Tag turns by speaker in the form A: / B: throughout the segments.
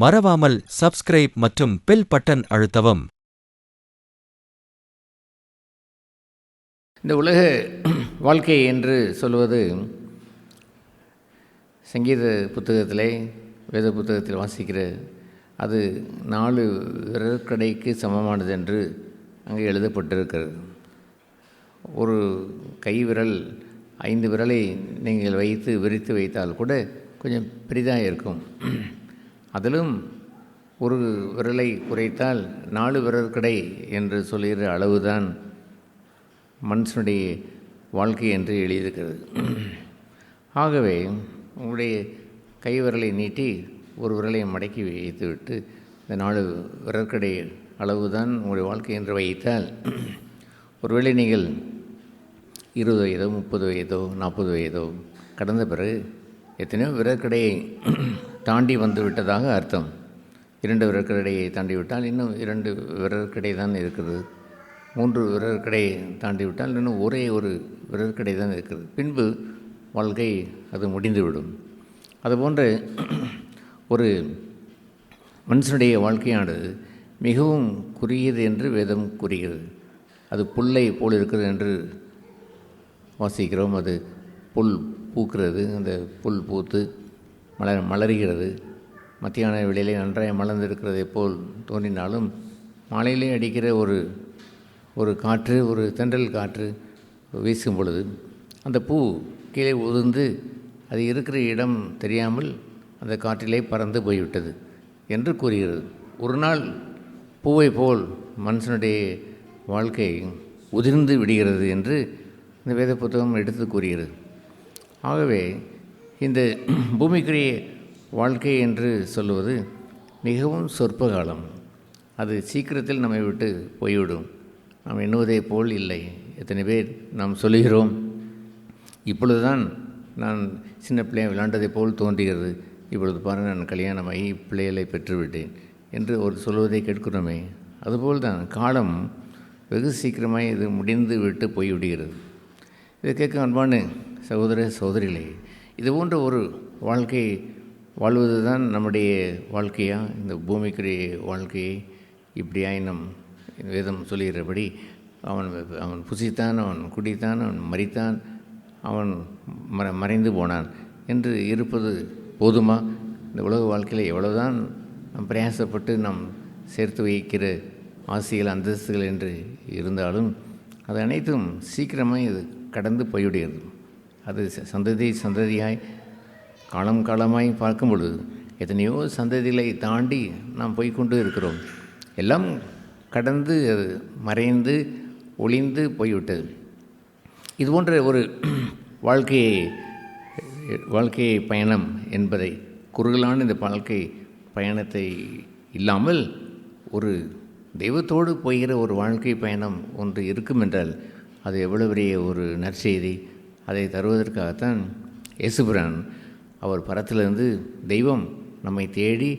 A: மறவாமல் சப்ஸ்கிரைப் மற்றும் bell button அழுத்தவும்.
B: இந்த உலக வாழ்க்கை என்று சொல்வது சங்கீத புத்தகத்திலே, வேத புத்தகத்தில் வாசிக்கிற அது 4 விரற்கடைக்கு சமமானது என்று அங்கே எழுதப்பட்டிருக்கிறது. ஒரு கை விரல் 5 விரலை நீங்கள் வைத்து விரித்து வைத்தால் கூட கொஞ்சம் பெரிதாக இருக்கும். அதிலும் ஒரு விரலை குறைத்தால் 4 விரற்கடை என்று சொல்கிற அளவுதான் மனுஷனுடைய வாழ்க்கை என்று எழுதியிருக்கிறது. ஆகவே உங்களுடைய கை விரலை நீட்டி ஒரு விரலை மடக்கி வைத்துவிட்டு இந்த 4 விரற்கடை அளவுதான் உங்களுடைய வாழ்க்கை என்று வைத்தால், ஒருவேளை நீங்கள் 20 வயதோ 30 வயதோ 40 வயதோ கடந்த பிறகு எத்தனையோ விரற்கடையை தாண்டி வந்து விட்டதாக அர்த்தம். 2 விரற்கடையை தாண்டிவிட்டால் இன்னும் 2 விரற்கடை தான் இருக்கிறது. 3 விரற்கடையை தாண்டிவிட்டால் இன்னும் ஒரே ஒரு விரற்கடை தான் இருக்கிறது. பின்பு வாழ்க்கை அது முடிந்துவிடும். அதுபோன்று ஒரு மனுஷனுடைய வாழ்க்கையானது மிகவும் குறுகியது என்று வேதம் கூறுகிறது. அது புல்லை போல் இருக்கிறது என்று வாசிக்கிறோம். அது புல் பூக்கிறது, அந்த புல் பூத்து மலர்கிறது. மத்தியான வேளையிலே நன்றாக மலர்ந்திருக்கிறதை போல் தோன்றினாலும் மாலையிலே அடிக்கிற ஒரு காற்று, ஒரு தென்றல் காற்று வீசும் பொழுது அந்த பூ கீழே உதிர்ந்து அது இருக்கிற இடம் தெரியாமல் அந்த காற்றிலே பறந்து போய்விட்டது என்று கூறுகிறது. ஒரு நாள் பூவை போல் மனுஷனுடைய வாழ்க்கை உதிர்ந்து விடுகிறது என்று இந்த வேத புத்தகம் எடுத்து கூறுகிறது. ஆகவே இந்த பூமிக்குரிய வாழ்க்கை என்று சொல்லுவது மிகவும் சொற்ப காலம். அது சீக்கிரத்தில் நம்மை விட்டு போய்விடும். நாம் எண்ணுவதை போல் இல்லை. எத்தனை பேர் நாம் சொல்லுகிறோம், இப்பொழுது தான் நான் சின்ன பிள்ளையை விளையாண்டதை போல் தோன்றுகிறது, இப்பொழுது பாருங்கள் நான் கல்யாணமாகி பிள்ளைகளை பெற்றுவிட்டேன் என்று ஒரு சொல்வதை கேட்கிறோமே. அதுபோல் தான் காலம் வெகு சீக்கிரமாக இது முடிந்து விட்டு போய்விடுகிறது. இதை கேட்க அன்பான சகோதர சகோதரிகளே, இது போன்ற ஒரு வாழ்க்கை வாழ்வது தான் நம்முடைய வாழ்க்கையா? இந்த பூமிக்குரிய வாழ்க்கையை இப்படியாய் நம் வேதம் சொல்லுகிறபடி அவன் புசித்தான், அவன் குடித்தான், அவன் மரித்தான், அவன் மறைந்து போனான் என்று இருப்பது போதுமா? இந்த உலக வாழ்க்கையில் எவ்வளவுதான் நாம் பிரயாசப்பட்டு நாம் சேர்த்து வைக்கிற ஆசைகள் அந்தஸ்துகள் என்று இருந்தாலும் அது அனைத்தும் சீக்கிரமாக இது கடந்து போய்விடுகிறது. அது சந்ததியாய் காலம் காலமாய் பார்க்கும் பொழுது எத்தனையோ சந்ததிகளை தாண்டி நாம் போய்கொண்டு இருக்கிறோம். எல்லாம் கடந்து அது மறைந்து ஒளிந்து போய்விட்டது. இது போன்ற ஒரு வாழ்க்கை பயணம் என்பதை, குறுகலான இந்த வாழ்க்கை பயணத்தை இல்லாமல் ஒரு தெய்வத்தோடு போகிற ஒரு வாழ்க்கை பயணம் ஒன்று இருக்கும் என்றால் அது எவ்வளவு பெரிய ஒரு நற்செய்தி. அதை தருவதற்காகத்தான் இயேசுபிரான் அவர் பரத்திலிருந்து தெய்வம் நம்மை தேடி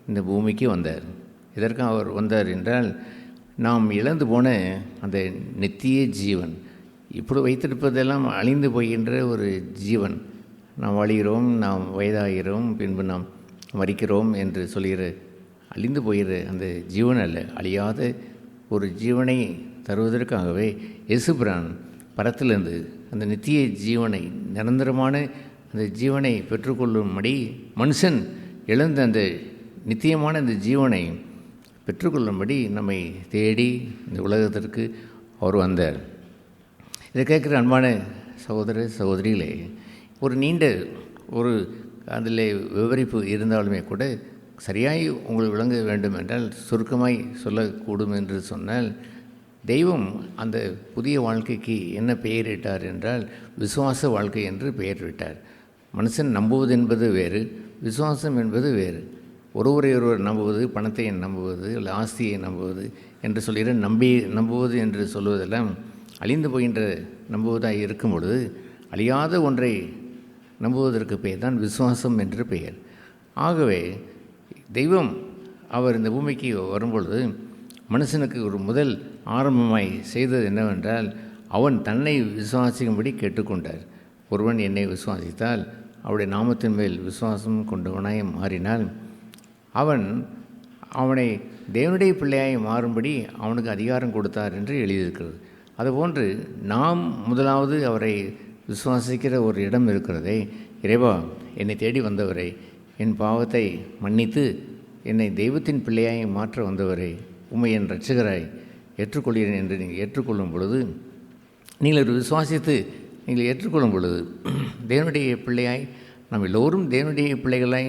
B: இந்த பூமிக்கு வந்தார். இதற்காக அவர் வந்தார் என்றால், நாம் இழந்து போன அந்த நித்திய ஜீவன், இப்படி வைத்திருப்பதெல்லாம் அழிந்து போகின்ற ஒரு ஜீவன், நாம் வாழுகிறோம், நாம் வயதாகிறோம், பின்பு நாம் மரிக்கிறோம் என்று சொல்கிற அழிந்து போகிற அந்த ஜீவன் அல்ல, அழியாத ஒரு ஜீவனை தருவதற்காகவே இயேசுபிரான் பரத்திலிருந்து அந்த நித்திய ஜீவனை, நிரந்தரமான அந்த ஜீவனை பெற்றுக்கொள்ளும்படி, மனுஷன் இழந்த அந்த நித்தியமான அந்த ஜீவனை பெற்றுக்கொள்ளும்படி நம்மை தேடி இந்த உலகத்திற்கு அவர் வந்தார். இதை கேட்குற அன்பான சகோதர சகோதரிகளே, ஒரு நீண்ட ஒரு அதில் விவரிப்பு இருந்தாலுமே கூட சரியாய் உங்களுக்கு விளங்க வேண்டும் என்றால் சுருக்கமாய் சொல்லக்கூடும் என்று சொன்னால், தெய்வம் அந்த புதிய வாழ்க்கைக்கு என்ன பெயரிட்டார் என்றால் விசுவாச வாழ்க்கை என்று பெயரிட்டார். மனுஷன் நம்புவது என்பது வேறு, விசுவாசம் என்பது வேறு. ஒருவர் நம்புவது, பணத்தை நம்புவது, இல்லை ஆஸ்தியை நம்புவது என்று சொல்கிற நம்புவது என்று சொல்வதெல்லாம் அழிந்து போகின்ற நம்புவதாக இருக்கும் பொழுது, அழியாத ஒன்றை நம்புவதற்கு பெயர் தான் விசுவாசம் என்று பெயர். ஆகவே தெய்வம் அவர் இந்த பூமிக்கு வரும்பொழுது மனுஷனுக்கு ஒரு முதல் ஆரம்பமாய் செய்தது என்னவென்றால், அவன் தன்னை விசுவாசிக்கும்படி கேட்டுக்கொண்டார். ஒருவன் என்னை விசுவாசித்தால் அவருடைய நாமத்தின் மேல் விசுவாசம் கொண்டவனாய் மாறினால் அவனை தேவனுடைய பிள்ளையாய் மாறும்படி அவனுக்கு அதிகாரம் கொடுத்தார் என்று எழுதியிருக்கிறது. அதுபோன்று நாம் முதலாவது அவரை விசுவாசிக்கிற ஒரு இடம் இருக்கிறதே. இறைவா, என்னை தேடி வந்தவரை, என் பாவத்தை மன்னித்து என்னை தெய்வத்தின் பிள்ளையாய் மாற்ற வந்தவரை, உம்மை என் இரட்சகராய் ஏற்றுக்கொள்கிறேன் என்று நீங்கள் ஏற்றுக்கொள்ளும் பொழுது, நீங்கள் ஒரு விசுவாசித்து நீங்கள் ஏற்றுக்கொள்ளும் பொழுது தேவனுடைய பிள்ளையாய் நாம் எல்லோரும் தேவனுடைய பிள்ளைகளாய்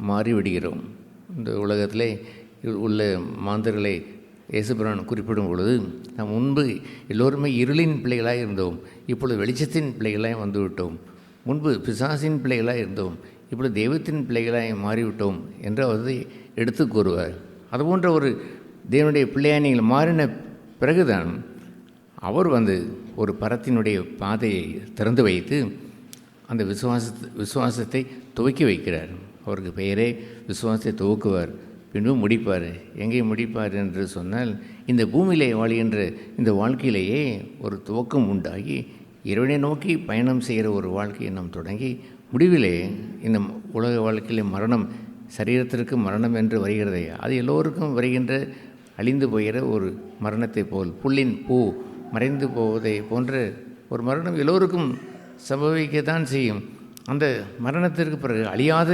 B: மாறிவிடுகிறோம். இந்த உலகத்திலே உள்ள மாந்தர்களை இயேசுபிரான் குறிப்பிடும் பொழுது, நாம் முன்பு எல்லோருமே இருளின் பிள்ளைகளாக இருந்தோம், இப்பொழுது வெளிச்சத்தின் பிள்ளைகளாக வந்துவிட்டோம். முன்பு பிசாசின் பிள்ளைகளாக இருந்தோம், இப்பொழுது தெய்வத்தின் பிள்ளைகளாக மாறிவிட்டோம் என்று அவர் எடுத்து கூறுவார். அதுபோன்ற ஒரு தேவனுடைய பிள்ளையாக நீங்கள் மாறின பிறகுதான் அவர் ஒரு பரத்தினுடைய பாதையை திறந்து வைத்து அந்த விசுவாசத்தை துவக்கி வைக்கிறார். அவருக்கு பெயரே விசுவாசத்தை துவக்குவார், பின்பு முடிப்பார். எங்கே முடிப்பார் என்று சொன்னால், இந்த பூமியிலே வாழ்கின்ற இந்த வாழ்க்கையிலேயே ஒரு துவக்கம் உண்டாகி இறைவனை நோக்கி பயணம் செய்கிற ஒரு வாழ்க்கையை நாம் தொடங்கி, முடிவிலே இந்த உலக வாழ்க்கையிலே மரணம், சரீரத்திற்கு மரணம் என்று வருகிறதே, அது எல்லோருக்கும் வருகின்ற அழிந்து போகிற ஒரு மரணத்தை போல், புல்லின் பூ மறைந்து போவதை போன்ற ஒரு மரணம் எல்லோருக்கும் சம்பவிக்கத்தான் செய்யும். அந்த மரணத்திற்கு பிறகு அழியாத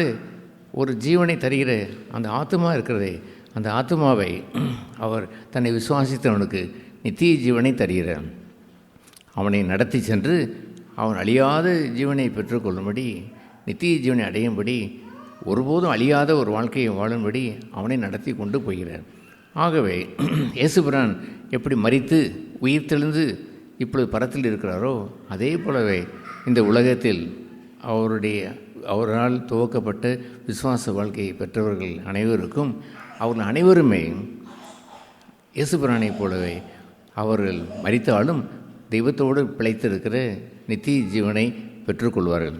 B: ஒரு ஜீவனை தருகிற அந்த ஆத்மா இருக்கிறதே, அந்த ஆத்மாவை அவர் தன்னை விசுவாசித்தவனுக்கு நித்திய ஜீவனை தருகிறார். அவனை நடத்தி சென்று அவன் அழியாத ஜீவனை பெற்றுக்கொள்ளும்படி, நித்திய ஜீவனை அடையும்படி, ஒருபோதும் அழியாத ஒரு வாழ்க்கையை வாழும்படி அவனை நடத்தி கொண்டு போகிறார். ஆகவே இயேசுபிரான் எப்படி மரித்து உயிர் தெழுந்து இப்பொழுது பரத்தில் இருக்கிறாரோ, அதே போலவே இந்த உலகத்தில் அவரால் துவக்கப்பட்ட விசுவாச வாழ்க்கையை பெற்றவர்கள் அனைவருக்கும், அவர்கள் அனைவருமே இயேசுபிரானைப் போலவே அவர்கள் மரித்தாலும் தெய்வத்தோடு பிழைத்திருக்கிற நித்திய ஜீவனை பெற்றுக்கொள்வார்கள்.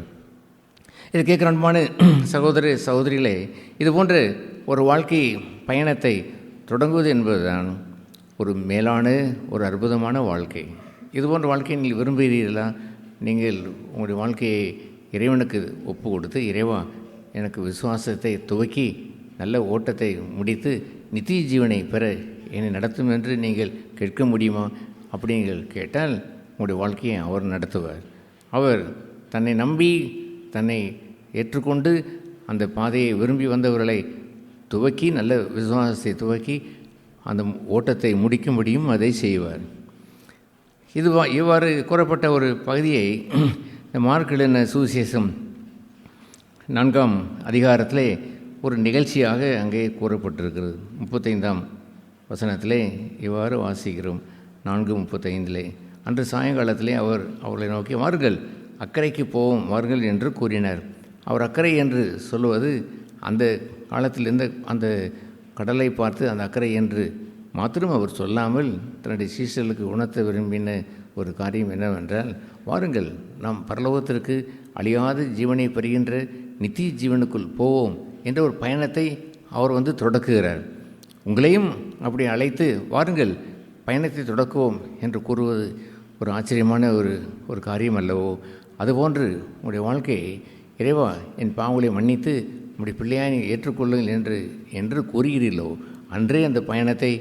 B: இது கேட்குற அன்பான சகோதர சகோதரிகளே, இது போன்ற ஒரு வாழ்க்கை பயணத்தை தொடங்குவது என்பதுதான் ஒரு மேலான ஒரு அற்புதமான வாழ்க்கை. இது போன்ற வாழ்க்கையை நீங்கள் விரும்புகிறீர்களா? நீங்கள் உங்களுடைய வாழ்க்கையை இறைவனுக்கு ஒப்பு கொடுத்து, இறைவா எனக்கு விசுவாசத்தை துவக்கி நல்ல ஓட்டத்தை முடித்து நித்திய ஜீவனை பெற என்னை நடத்தும் என்று நீங்கள் கேட்க முடியுமா? அப்படி நீங்கள் கேட்டால் உங்களுடைய வாழ்க்கையை அவர் நடத்துவார். அவர் தன்னை நம்பி தன்னை ஏற்றுக்கொண்டு அந்த பாதையை விரும்பி வந்தவர்களை துவக்கி, நல்ல விசுவாசத்தை துவக்கி அந்த ஓட்டத்தை முடிக்க முடியும், அதை செய்வார். இவ்வாறு கூறப்பட்ட ஒரு பகுதியை இந்த மார்க் எழுதின சுவிசேஷம் 4ஆம் அதிகாரத்திலே ஒரு நிகழ்ச்சியாக அங்கே கூறப்பட்டிருக்கிறது. 35ஆம் வசனத்திலே இவ்வாறு வாசிக்கிறோம். 4:35 அன்று சாயங்காலத்திலே அவர் அவர்களை நோக்கி, வாருங்கள், அக்கறைக்கு போவோம் வாருங்கள் என்று கூறினார். அவர் அக்கறை என்று சொல்லுவது அந்த காலத்தில் இருந்த அந்த கடலை பார்த்து அந்த அக்கறை என்று மாத்திரம் அவர் சொல்லாமல் தன்னுடைய சீஷர்களுக்கு உணர்த்த விரும்பின ஒரு காரியம் என்னவென்றால், வாருங்கள், நாம் பரலோகத்திற்கு அழியாத ஜீவனை பெறுகின்ற நித்திய ஜீவனுக்குள் போவோம் என்ற ஒரு பயணத்தை அவர் தொடக்குகிறார். உங்களையும் அப்படி அழைத்து வாருங்கள் பயணத்தை தொடக்குவோம் என்று கூறுவது ஒரு ஆச்சரியமான ஒரு காரியம் அல்லவோ? அதுபோன்று உங்களுடைய வாழ்க்கையை, இறைவா என் பாவங்களை மன்னித்து உங்களுடைய பிள்ளையாய் ஏற்றுக்கொள்ளுங்கள் என்று கூறுகிறீர்களோ, அன்றே அந்த பயணத்தை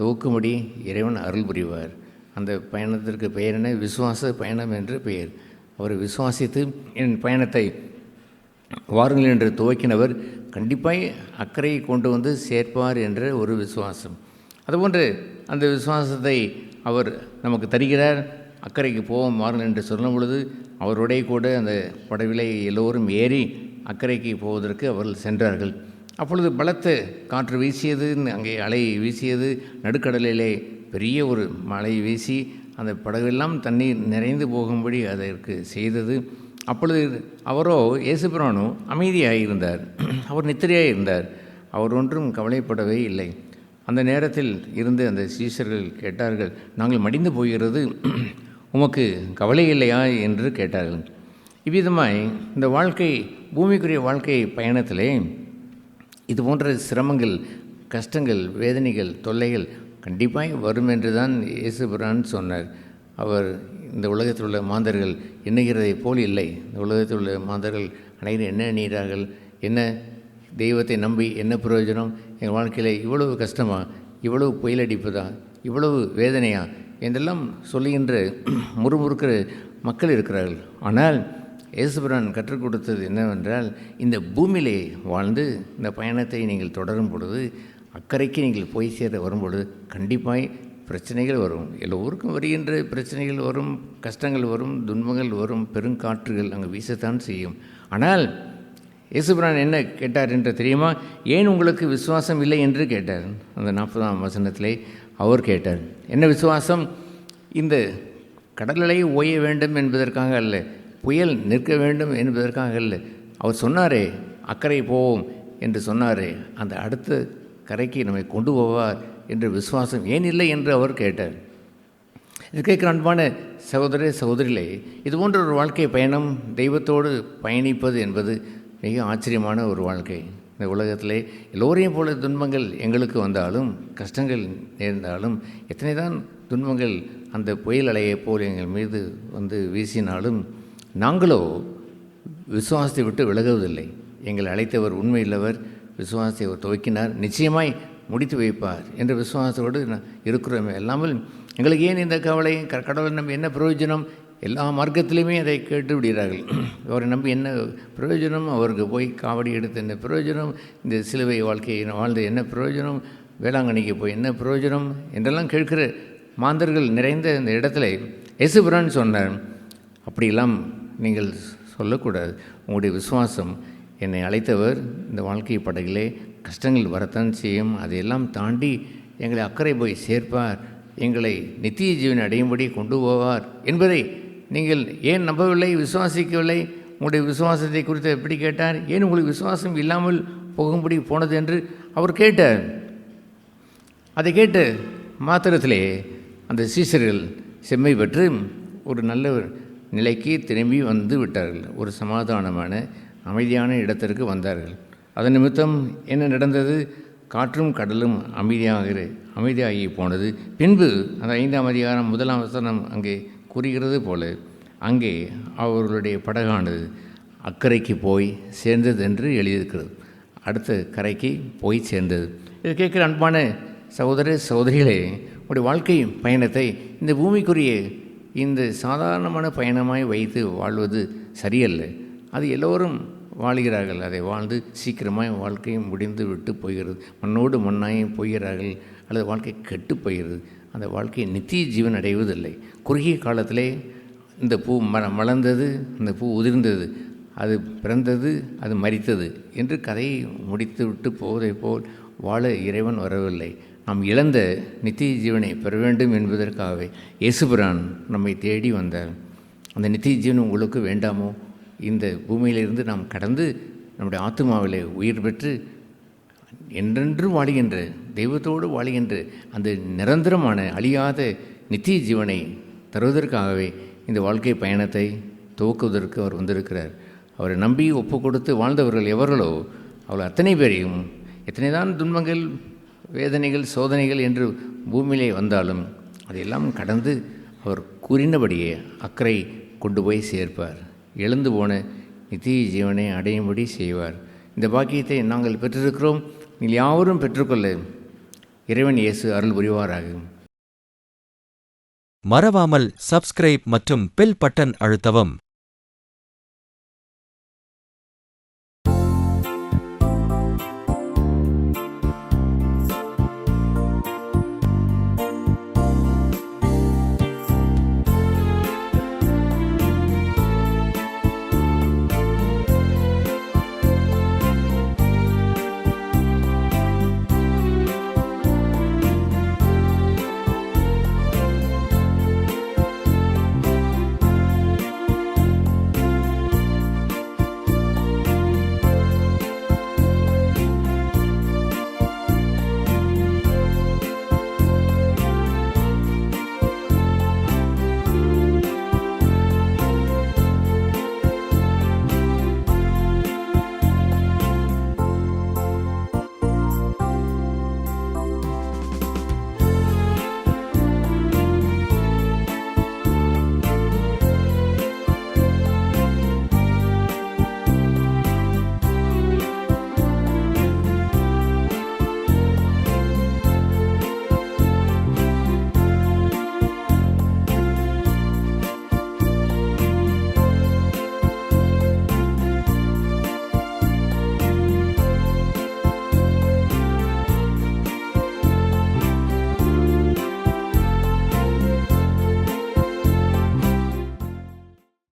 B: துவக்கும்படி இறைவன் அருள் புரிவார். அந்த பயணத்திற்கு பெயர் என்ன? விசுவாச பயணம் என்று பெயர். அவர் விசுவாசித்து என் பயணத்தை வாருங்கள் என்று துவக்கினவர் கண்டிப்பாய் அக்கறையை கொண்டு சேர்ப்பார் என்ற ஒரு விசுவாசம். அதுபோன்று அந்த விசுவாசத்தை அவர் நமக்கு தருகிறார். அக்கறைக்கு போவோம் வாருங்கள் என்று சொல்லும் பொழுது அவருடைய கூட அந்த படவிலை எல்லோரும் ஏறி அக்கறைக்கு போவதற்கு அவர்கள் சென்றார்கள். அப்பொழுது பலத்த காற்று வீசியது, அங்கே அலை வீசியது, நடுக்கடலிலே பெரிய ஒரு மழை வீசி அந்த படகெல்லாம் தண்ணீர் நிறைந்து போகும்படி அதற்கு செய்தது. அப்பொழுது அவரோ, இயேசுபிரானோ அமைதியாக இருந்தார். அவர் நித்திரையாக இருந்தார். அவர் ஒன்றும் கவலைப்படவே இல்லை. அந்த நேரத்தில் இருந்து அந்த சீஷர்கள் கேட்டார்கள், நாங்கள் மடிந்து போகிறது, உமக்கு கவலை இல்லையா என்று கேட்டார்கள். இவ்விதமாய் இந்த வாழ்க்கை, பூமிக்குரிய வாழ்க்கை பயணத்திலே இது போன்ற சிரமங்கள், கஷ்டங்கள், வேதனைகள், தொல்லைகள் கண்டிப்பாக வரும் என்று தான் இயேசுபிரான் சொன்னார். அவர் இந்த உலகத்தில் உள்ள மாந்தர்கள் எண்ணுகிறதை போல் இல்லை. இந்த உலகத்தில் உள்ள மாந்தர்கள் அனைவரும் என்ன எண்ணுகிறார்கள், என்ன தெய்வத்தை நம்பி என்ன பிரயோஜனம், எங்கள் வாழ்க்கையில் இவ்வளவு கஷ்டமா, இவ்வளவு புயல் அடிப்பதா, இவ்வளவு வேதனையா என்றெல்லாம் சொல்லுகின்ற முறுமுறுக்கிற மக்கள் இருக்கிறார்கள். ஆனால் இயேசுபிரான் கற்றுக் கொடுத்தது என்னவென்றால், இந்த பூமியிலே வாழ்ந்து இந்த பயணத்தை நீங்கள் தொடரும் பொழுது, அக்கறைக்கு நீங்கள் போய் சேர வரும்பொழுது கண்டிப்பாய் பிரச்சனைகள் வரும். எல்லோருக்கும் வருகின்ற பிரச்சனைகள் வரும், கஷ்டங்கள் வரும், துன்பங்கள் வரும், பெருங்காற்றுகள் அங்கே வீசத்தான் செய்யும். ஆனால் இயேசுபிரான் என்ன கேட்டார் என்று தெரியுமா? ஏன் உங்களுக்கு விசுவாசம் இல்லை என்று கேட்டார். அந்த 40ஆம் வசனத்திலே அவர் கேட்டார். என்ன விசுவாசம்? இந்த கடல் அலை ஓய வேண்டும் என்பதற்காக அல்ல, புயல் நிற்க வேண்டும் என்பதற்காக அல்ல. அவர் சொன்னாரே அக்கறை போவோம் என்று சொன்னாரே, அந்த அடுத்த கரைக்கு நம்மை கொண்டு போவார் என்ற விசுவாசம் ஏன் இல்லை என்று அவர் கேட்டார். இது கேட்குற அன்பான சகோதர சகோதரிகளே, இது போன்ற ஒரு வாழ்க்கை பயணம், தெய்வத்தோடு பயணிப்பது என்பது மிக ஆச்சரியமான ஒரு வாழ்க்கை. இந்த உலகத்திலே எல்லோரையும் போல துன்பங்கள் எங்களுக்கு வந்தாலும், கஷ்டங்கள் நேர்ந்தாலும், எத்தனை தான் துன்பங்கள் அந்த புயல் அலையைப் போல் எங்கள் மீது வந்து வீசினாலும், நாங்களோ விசுவாசத்தை விட்டு விலகுவதில்லை. எங்களை அழைத்தவர் உண்மையுள்ளவர், விசுவாசத்தை அவர் துவக்கினார், நிச்சயமாய் முடித்து வைப்பார் என்ற விசுவாசத்தோடு இருக்கிறோமே. அல்லாமல் எங்களுக்கு ஏன் இந்த கவலை, கடவுளை நம்பி என்ன பிரயோஜனம், எல்லா மார்க்கத்திலையுமே அதை கேட்டு விடுகிறார்கள். அவரை நம்பி என்ன பிரயோஜனம், அவருக்கு போய் காவடி எடுத்து என்ன பிரயோஜனம், இந்த சிலுவை வாழ்க்கையை வாழ்ந்து என்ன பிரயோஜனம், வேளாங்கண்ணிக்கு போய் என்ன பிரயோஜனம் என்றெல்லாம் கேட்கிற மாந்தர்கள் நிறைந்த இந்த இடத்துல இயேசுபிரான் சொன்னார், அப்படியெல்லாம் நீங்கள் சொல்லக்கூடாது. உங்களுடைய விசுவாசம், என்னை அழைத்தவர் இந்த வாழ்க்கை படகிலே கஷ்டங்கள் வரத்தான் செய்யும், அதையெல்லாம் தாண்டி எங்களை அக்கறை போய் சேர்ப்பார், எங்களை நித்திய ஜீவனை அடையும்படி கொண்டு போவார் என்பதை நீங்கள் ஏன் நம்பவில்லை, விசுவாசிக்கவில்லை? உங்களுடைய விசுவாசத்தை குறித்து எப்படி கேட்டார்? ஏன் உங்களுக்கு விசுவாசம் இல்லாமல் போகும்படி போனது என்று அவர் கேட்டார். அதை கேட்டு மாத்திரத்திலே அந்த சீசர்கள் செம்மை பெற்று ஒரு நல்ல நிலைக்கு திரும்பி வந்து விட்டார்கள். ஒரு சமாதானமான அமைதியான இடத்திற்கு வந்தார்கள். அதன் நிமித்தம் என்ன நடந்தது? காற்றும் கடலும் அமைதியாகி போனது. பின்பு அந்த 5ஆம் அதிகாரம் 1ஆம் வசனம் அங்கே கூறுகிறது போல, அங்கே அவர்களுடைய படகானது அக்கறைக்கு போய் சேர்ந்தது என்று எழுதியிருக்கிறது. அடுத்த கரைக்கு போய் சேர்ந்தது. இது கேட்குற அன்பான சகோதர சகோதரிகளே, உங்களுடைய வாழ்க்கை பயணத்தை இந்த பூமிக்குரிய இந்த சாதாரணமான பயணமாய் வைத்து வாழ்வது சரியல்ல. அது எல்லோரும் வாழ்கிறார்கள், அதை வாழ்ந்து சீக்கிரமாக வாழ்க்கையும் முடிந்து விட்டு போகிறது, மண்ணோடு மண்ணாயும் போகிறார்கள், அல்லது வாழ்க்கை கெட்டு போகிறது. அந்த வாழ்க்கையை நித்திய ஜீவன் அடைவதில்லை. குறுகிய காலத்திலே இந்த பூ மலர்ந்தது, அந்த பூ உதிர்ந்தது, அது பிறந்தது, அது மரித்தது என்று கதையை முடித்து விட்டு போவதை போல் வாழ இறைவன் வரவில்லை. நாம் இழந்த நித்திய ஜீவனை பெற வேண்டும் என்பதற்காகவே இயேசுபிரான் நம்மை தேடி வந்தார். அந்த நித்திய ஜீவன் உங்களுக்கு வேண்டாமோ? இந்த பூமியிலிருந்து நாம் கடந்து நம்முடைய ஆத்துமாவிலே உயிர் பெற்று என்றென்றும் வாழுகின்ற, தெய்வத்தோடு வாழுகின்ற அந்த நிரந்தரமான அழியாத நித்திய ஜீவனை தருவதற்காகவே இந்த வாழ்க்கை பயணத்தை துவக்குவதற்கு அவர் வந்திருக்கிறார். அவரை நம்பி ஒப்பு கொடுத்து வாழ்ந்தவர்கள் எவர்களோ அவள் அத்தனை பேரையும், எத்தனை தான் துன்பங்கள், வேதனைகள், சோதனைகள் என்று பூமியிலே வந்தாலும் அதையெல்லாம் கடந்து அவர் கூறினபடியே அக்கறை கொண்டு போய் சேர்ப்பார். எழுந்து போன நித்திய ஜீவனை அடையும்படி செய்வார். இந்த பாக்கியத்தை நாங்கள் பெற்றிருக்கிறோம். நீங்கள் யாவரும் பெற்றுக்கொள்ள இறைவன் இயேசு அருள் புரிவாராக.
A: மறவாமல் சப்ஸ்கிரைப் மற்றும் பெல் பட்டன் அழுத்தவும்.